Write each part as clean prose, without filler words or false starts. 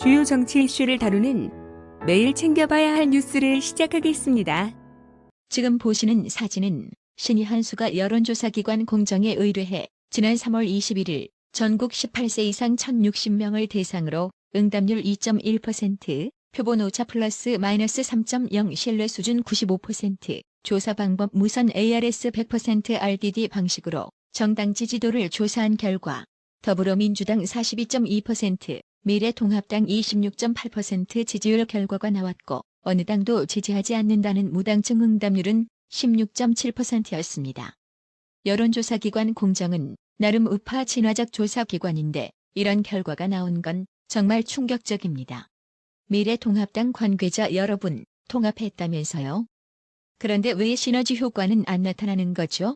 주요 정치 이슈를 다루는 매일 챙겨봐야 할 뉴스를 시작하겠습니다. 지금 보시는 사진은 신의 한수가 여론조사기관 공정에 의뢰해 지난 3월 21일 전국 18세 이상 1,060명을 대상으로 응답률 2.1%, 표본 오차 플러스 마이너스 3.0 신뢰 수준 95%, 조사 방법 무선 ARS 100% RDD 방식으로 정당 지지도를 조사한 결과 더불어민주당 42.2%, 미래통합당 26.8% 지지율 결과가 나왔고 어느 당도 지지하지 않는다는 무당층 응답률은 16.7%였습니다. 여론조사기관 공정은 나름 우파 친화적 조사기관인데 이런 결과가 나온 건 정말 충격적입니다. 미래통합당 관계자 여러분, 통합했다면서요? 그런데 왜 시너지 효과는 안 나타나는 거죠?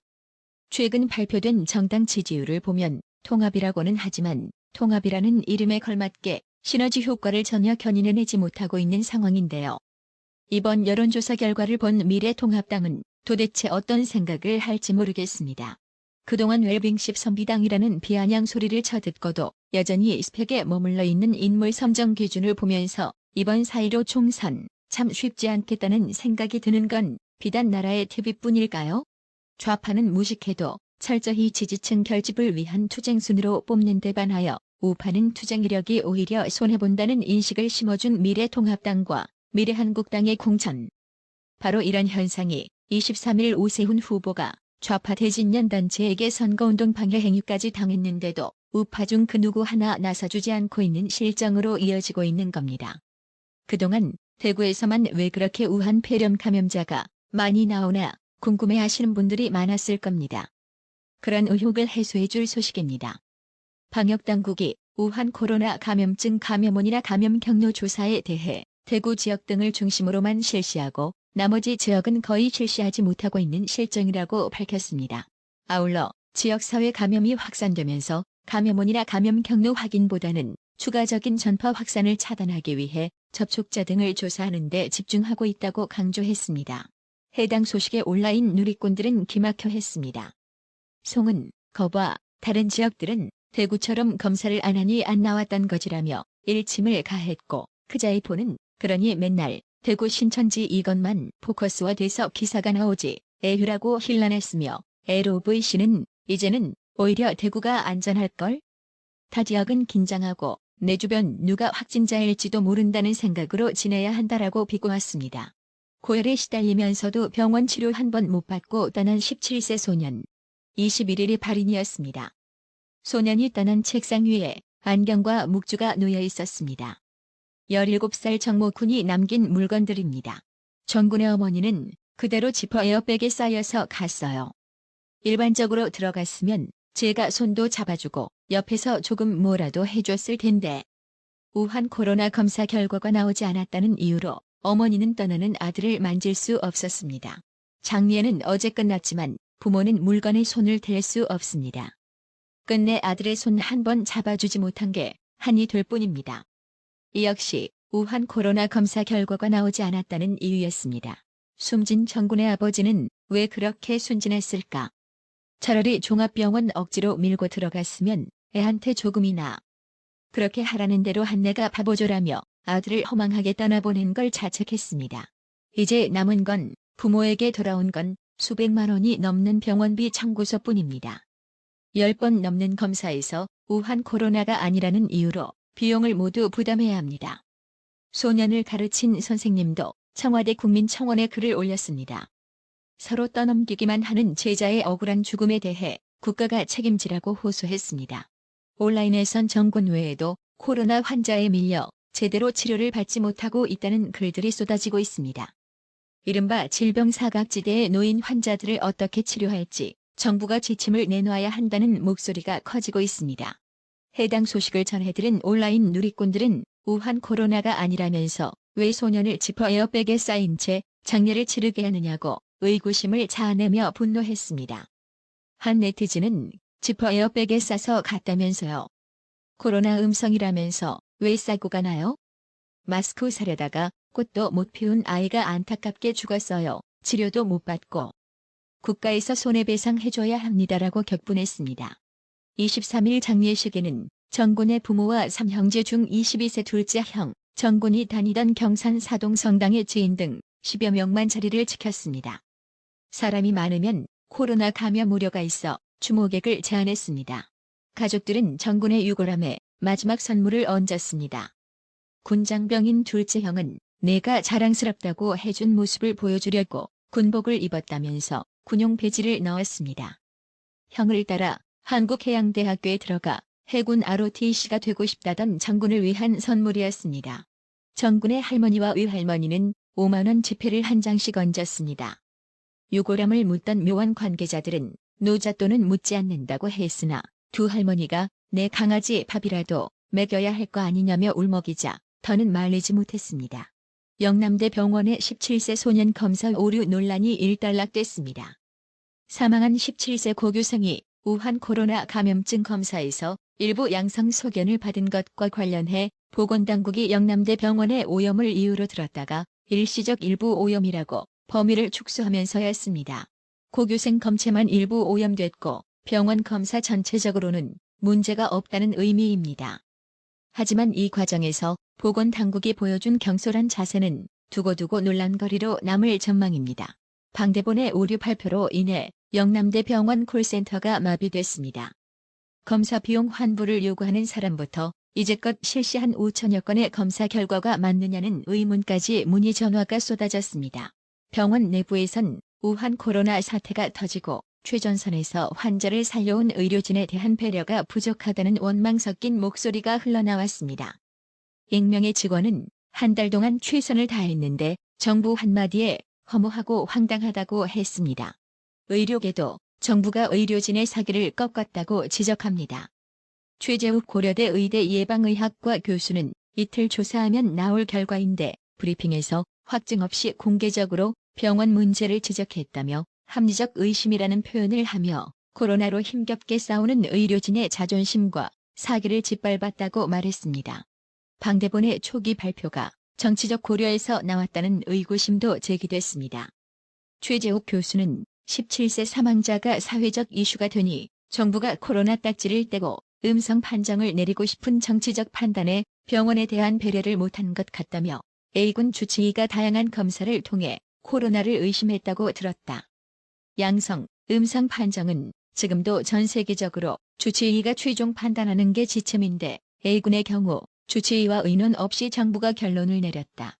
최근 발표된 정당 지지율을 보면 통합이라고는 하지만 통합이라는 이름에 걸맞게 시너지 효과를 전혀 견인해내지 못하고 있는 상황인데요. 이번 여론조사 결과를 본 미래통합당은 도대체 어떤 생각을 할지 모르겠습니다. 그동안 웰빙십 선비당이라는 비아냥 소리를 쳐듣고도 여전히 스펙에 머물러 있는 인물 선정 기준을 보면서 이번 4.15 총선 참 쉽지 않겠다는 생각이 드는 건 비단 나라의 TV뿐일까요? 좌파는 무식해도 철저히 지지층 결집을 위한 투쟁순으로 뽑는 데 반하여 우파는 투쟁 이력이 오히려 손해본다는 인식을 심어준 미래통합당과 미래한국당의 공천. 바로 이런 현상이 23일 오세훈 후보가 좌파 대진년 단체에게 선거운동 방해 행위까지 당했는데도 우파 중 그 누구 하나 나서주지 않고 있는 실정으로 이어지고 있는 겁니다. 그동안 대구에서만 왜 그렇게 우한 폐렴 감염자가 많이 나오나 궁금해하시는 분들이 많았을 겁니다. 그런 의혹을 해소해줄 소식입니다. 방역당국이 우한 코로나 감염증 감염원이나 감염 경로 조사에 대해 대구 지역 등을 중심으로만 실시하고 나머지 지역은 거의 실시하지 못하고 있는 실정이라고 밝혔습니다. 아울러 지역사회 감염이 확산되면서 감염원이나 감염 경로 확인보다는 추가적인 전파 확산을 차단하기 위해 접촉자 등을 조사하는 데 집중하고 있다고 강조했습니다. 해당 소식에 온라인 누리꾼들은 기막혀 했습니다. 송은, 거봐, 다른 지역들은 대구처럼 검사를 안 하니 안 나왔던 거지라며 일침을 가했고 크자이포는 그러니 맨날 대구 신천지 이것만 포커스화돼서 기사가 나오지 에휴라고 힐난했으며 LOVC는 이제는 오히려 대구가 안전할걸? 타 지역은 긴장하고 내 주변 누가 확진자일지도 모른다는 생각으로 지내야 한다라고 비꼬았습니다. 고열에 시달리면서도 병원 치료 한 번 못 받고 떠난 17세 소년. 21일이 발인이었습니다. 소년이 떠난 책상 위에 안경과 묵주가 놓여 있었습니다. 17살 정모군이 남긴 물건들입니다. 정군의 어머니는 그대로 지퍼 에어백에 쌓여서 갔어요. 일반적으로 들어갔으면 제가 손도 잡아주고 옆에서 조금 뭐라도 해줬을 텐데. 우한 코로나 검사 결과가 나오지 않았다는 이유로 어머니는 떠나는 아들을 만질 수 없었습니다. 장례는 어제 끝났지만 부모는 물건에 손을 댈 수 없습니다. 끝내 아들의 손 한 번 잡아주지 못한 게 한이 될 뿐입니다. 이 역시 우한 코로나 검사 결과가 나오지 않았다는 이유였습니다. 숨진 정군의 아버지는 왜 그렇게 순진했을까? 차라리 종합병원 억지로 밀고 들어갔으면 애한테 조금이나 그렇게 하라는 대로 한 내가 바보조라며 아들을 허망하게 떠나보낸 걸 자책했습니다. 이제 남은 건 부모에게 돌아온 건 수백만 원이 넘는 병원비 청구서뿐입니다. 10번 넘는 검사에서 우한 코로나가 아니라는 이유로 비용을 모두 부담해야 합니다. 소년을 가르친 선생님도 청와대 국민청원에 글을 올렸습니다. 서로 떠넘기기만 하는 제자의 억울한 죽음에 대해 국가가 책임지라고 호소했습니다. 온라인에선 정군 외에도 코로나 환자에 밀려 제대로 치료를 받지 못하고 있다는 글들이 쏟아지고 있습니다. 이른바 질병 사각지대에 놓인 환자들을 어떻게 치료할지 정부가 지침을 내놔야 한다는 목소리가 커지고 있습니다. 해당 소식을 전해들은 온라인 누리꾼들은 우한 코로나가 아니라면서 왜 소년을 지퍼 에어백에 쌓인 채 장례를 치르게 하느냐고 의구심을 자아내며 분노했습니다. 한 네티즌은 지퍼 에어백에 싸서 갔다면서요. 코로나 음성이라면서 왜 싸고 가나요? 마스크 사려다가 꽃도 못 피운 아이가 안타깝게 죽었어요. 치료도 못 받고. 국가에서 손해배상 해줘야 합니다라고 격분했습니다. 23일 장례식에는 정군의 부모와 3형제 중 22세 둘째 형 정군이 다니던 경산 사동 성당의 지인 등 10여 명만 자리를 지켰습니다. 사람이 많으면 코로나 감염 우려가 있어 추모객을 제한했습니다. 가족들은 정군의 유골함에 마지막 선물을 얹었습니다. 군장병인 둘째 형은 내가 자랑스럽다고 해준 모습을 보여주려고 군복을 입었다면서 군용 배지를 넣었습니다. 형을 따라 한국해양대학교에 들어가 해군 ROTC가 되고 싶다던 정군을 위한 선물이었습니다. 정군의 할머니와 외할머니는 5만 원 지폐를 한 장씩 얹었습니다. 유골함을 묻던 묘원 관계자들은 노잣돈은 묻지 않는다고 했으나 두 할머니가 내 강아지 밥이라도 먹여야 할 거 아니냐며 울먹이자 더는 말리지 못했습니다. 영남대 병원의 17세 소년 검사 오류 논란이 일단락됐습니다. 사망한 17세 고교생이 우한 코로나 감염증 검사에서 일부 양성 소견을 받은 것과 관련해 보건당국이 영남대 병원의 오염을 이유로 들었다가 일시적 일부 오염이라고 범위를 축소하면서였습니다. 고교생 검체만 일부 오염됐고 병원 검사 전체적으로는 문제가 없다는 의미입니다. 하지만 이 과정에서 보건당국이 보여준 경솔한 자세는 두고두고 논란거리로 남을 전망입니다. 방대본의 오류 발표로 인해 영남대 병원 콜센터가 마비됐습니다. 검사 비용 환불을 요구하는 사람부터 이제껏 실시한 5천여 건의 검사 결과가 맞느냐는 의문까지 문의 전화가 쏟아졌습니다. 병원 내부에선 우한 코로나 사태가 터지고 최전선에서 환자를 살려온 의료진에 대한 배려가 부족하다는 원망 섞인 목소리가 흘러나왔습니다. 익명의 직원은 한 달 동안 최선을 다했는데 정부 한마디에 허무하고 황당하다고 했습니다. 의료계도 정부가 의료진의 사기를 꺾었다고 지적합니다. 최재욱 고려대 의대 예방의학과 교수는 이틀 조사하면 나올 결과인데 브리핑에서 확증 없이 공개적으로 병원 문제를 지적했다며 합리적 의심이라는 표현을 하며 코로나로 힘겹게 싸우는 의료진의 자존심과 사기를 짓밟았다고 말했습니다. 방대본의 초기 발표가 정치적 고려에서 나왔다는 의구심도 제기됐습니다. 최재욱 교수는 17세 사망자가 사회적 이슈가 되니 정부가 코로나 딱지를 떼고 음성 판정을 내리고 싶은 정치적 판단에 병원에 대한 배려를 못한 것 같다며 A군 주치의가 다양한 검사를 통해 코로나를 의심했다고 들었다. 양성, 음성 판정은 지금도 전 세계적으로 주치의가 최종 판단하는 게 지침인데 A군의 경우 주치의와 의논 없이 정부가 결론을 내렸다.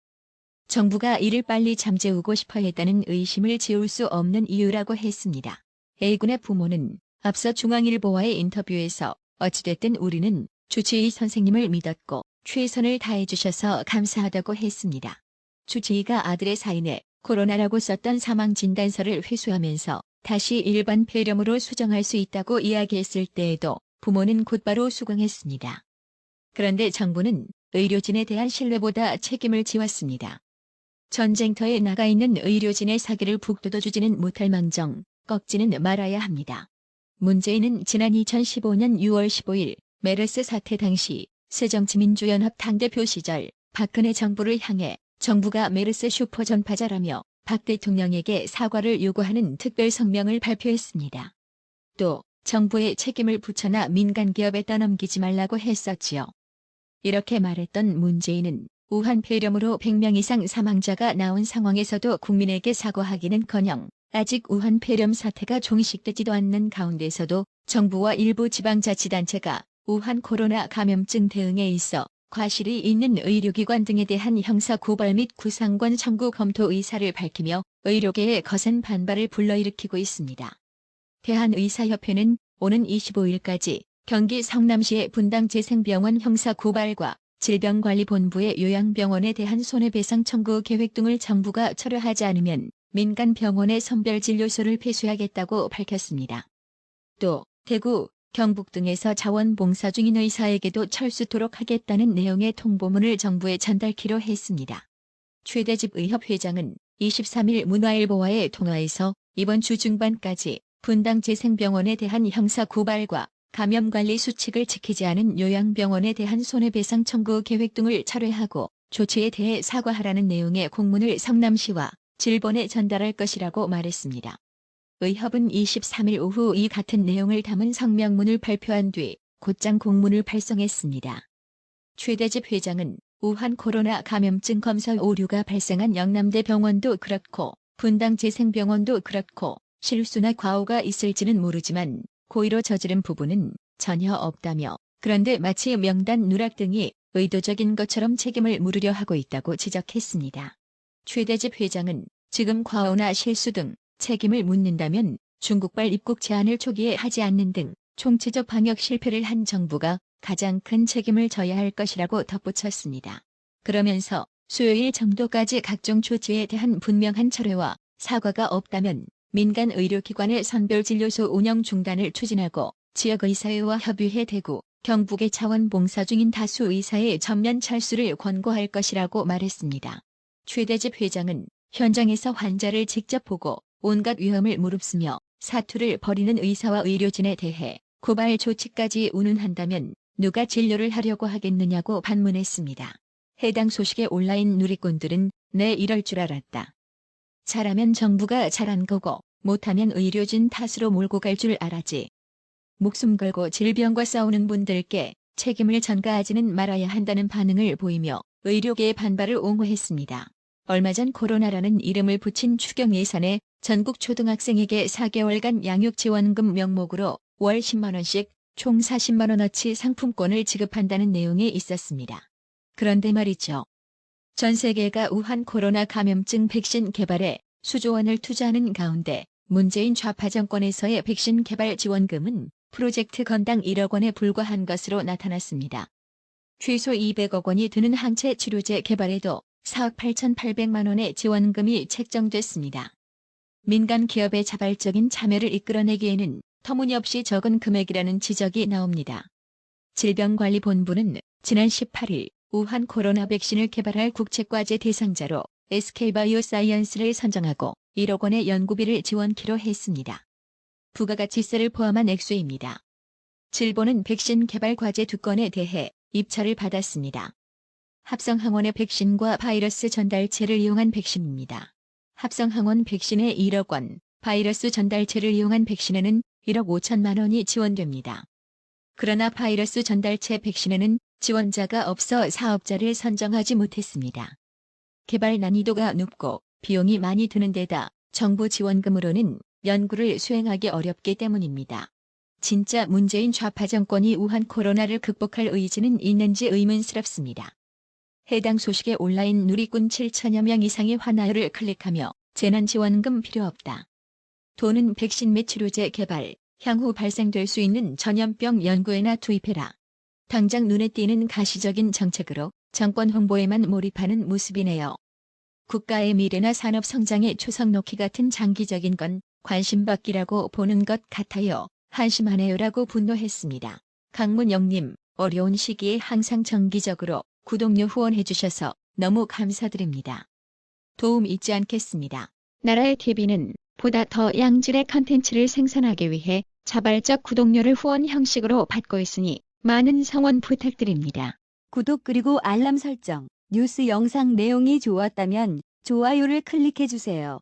정부가 이를 빨리 잠재우고 싶어 했다는 의심을 지울 수 없는 이유라고 했습니다. A군의 부모는 앞서 중앙일보와의 인터뷰에서 어찌됐든 우리는 주치의 선생님을 믿었고 최선을 다해주셔서 감사하다고 했습니다. 주치의가 아들의 사인에 코로나라고 썼던 사망 진단서를 회수하면서 다시 일반 폐렴으로 수정할 수 있다고 이야기했을 때에도 부모는 곧바로 수긍했습니다. 그런데 정부는 의료진에 대한 신뢰보다 책임을 지웠습니다. 전쟁터에 나가 있는 의료진의 사기를 북돋워주지는 못할 망정 꺾지는 말아야 합니다. 문재인은 지난 2015년 6월 15일 메르스 사태 당시 새정치민주연합 당대표 시절 박근혜 정부를 향해 정부가 메르스 슈퍼 전파자라며 박 대통령에게 사과를 요구하는 특별 성명을 발표했습니다. 또 정부의 책임을 부처나 민간 기업에 떠넘기지 말라고 했었지요. 이렇게 말했던 문재인은 우한 폐렴으로 100명 이상 사망자가 나온 상황에서도 국민에게 사과하기는커녕 아직 우한 폐렴 사태가 종식되지도 않는 가운데서도 정부와 일부 지방자치단체가 우한 코로나 감염증 대응에 있어 과실이 있는 의료기관 등에 대한 형사고발 및 구상권 청구 검토 의사를 밝히며 의료계의 거센 반발을 불러일으키고 있습니다. 대한의사협회는 오는 25일까지 경기 성남시의 분당재생병원 형사고발과 질병관리본부의 요양병원에 대한 손해배상 청구 계획 등을 정부가 철회하지 않으면 민간 병원의 선별진료소를 폐쇄하겠다고 밝혔습니다. 또 대구, 경북 등에서 자원봉사 중인 의사에게도 철수토록 하겠다는 내용의 통보문을 정부에 전달키로 했습니다. 최대집 의협회장은 23일 문화일보와의 통화에서 이번 주 중반까지 분당재생병원에 대한 형사고발과 감염관리 수칙을 지키지 않은 요양병원에 대한 손해배상 청구 계획 등을 철회하고 조치에 대해 사과하라는 내용의 공문을 성남시와 질본에 전달할 것이라고 말했습니다. 의협은 23일 오후 이 같은 내용을 담은 성명문을 발표한 뒤 곧장 공문을 발송했습니다. 최대집 회장은 우한 코로나 감염증 검사 오류가 발생한 영남대 병원도 그렇고 분당 재생병원도 그렇고 실수나 과오가 있을지는 모르지만 고의로 저지른 부분은 전혀 없다며, 그런데 마치 명단 누락 등이 의도적인 것처럼 책임을 물으려 하고 있다고 지적했습니다. 최대집 회장은 지금 과오나 실수 등 책임을 묻는다면 중국발 입국 제한을 초기에 하지 않는 등 총체적 방역 실패를 한 정부가 가장 큰 책임을 져야 할 것이라고 덧붙였습니다. 그러면서 수요일 정도까지 각종 조치에 대한 분명한 철회와 사과가 없다면 민간 의료기관의 선별진료소 운영 중단을 추진하고 지역의사회와 협의해 대구, 경북의 자원봉사 중인 다수 의사의 전면 철수를 권고할 것이라고 말했습니다. 최대집 회장은 현장에서 환자를 직접 보고 온갖 위험을 무릅쓰며 사투를 벌이는 의사와 의료진에 대해 고발 조치까지 운운한다면 누가 진료를 하려고 하겠느냐고 반문했습니다. 해당 소식에 온라인 누리꾼들은 내 이럴 줄 알았다. 잘하면 정부가 잘한 거고 못하면 의료진 탓으로 몰고 갈 줄 알았지. 목숨 걸고 질병과 싸우는 분들께 책임을 전가하지는 말아야 한다는 반응을 보이며 의료계의 반발을 옹호했습니다. 얼마 전 코로나라는 이름을 붙인 추경 예산에 전국 초등학생에게 4개월간 양육지원금 명목으로 월 10만 원씩 총 40만 원어치 상품권을 지급한다는 내용이 있었습니다. 그런데 말이죠. 전 세계가 우한 코로나 감염증 백신 개발에 수조 원을 투자하는 가운데 문재인 좌파 정권에서의 백신 개발 지원금은 프로젝트 건당 1억 원에 불과한 것으로 나타났습니다. 최소 200억 원이 드는 항체 치료제 개발에도 4억 8,800만 원의 지원금이 책정됐습니다. 민간 기업의 자발적인 참여를 이끌어내기에는 터무니없이 적은 금액이라는 지적이 나옵니다. 질병관리본부는 지난 18일 우한 코로나 백신을 개발할 국책과제 대상자로 SK바이오사이언스를 선정하고 1억 원의 연구비를 지원키로 했습니다. 부가가치세를 포함한 액수입니다. 질본은 백신 개발 과제 2건에 대해 입찰을 받았습니다. 합성항원의 백신과 바이러스 전달체를 이용한 백신입니다. 합성항원 백신에 1억 원, 바이러스 전달체를 이용한 백신에는 1억 5천만 원이 지원됩니다. 그러나 바이러스 전달체 백신에는 지원자가 없어 사업자를 선정하지 못했습니다. 개발 난이도가 높고 비용이 많이 드는 데다 정부 지원금으로는 연구를 수행하기 어렵기 때문입니다. 진짜 문재인 좌파 정권이 우한 코로나를 극복할 의지는 있는지 의문스럽습니다. 해당 소식에 온라인 누리꾼 7천여 명 이상이 환하요를 클릭하며 재난지원금 필요 없다. 돈은 백신 및 치료제 개발, 향후 발생될 수 있는 전염병 연구에나 투입해라. 당장 눈에 띄는 가시적인 정책으로 정권 홍보에만 몰입하는 모습이네요. 국가의 미래나 산업 성장에 초석 놓기 같은 장기적인 건 관심받기라고 보는 것 같아요. 한심하네요라고 분노했습니다. 강문영님, 어려운 시기에 항상 정기적으로 구독료 후원해주셔서 너무 감사드립니다. 도움 잊지 않겠습니다. 나라의 TV는 보다 더 양질의 컨텐츠를 생산하기 위해 자발적 구독료를 후원 형식으로 받고 있으니 많은 성원 부탁드립니다. 구독 그리고 알람 설정, 뉴스 영상 내용이 좋았다면 좋아요를 클릭해주세요.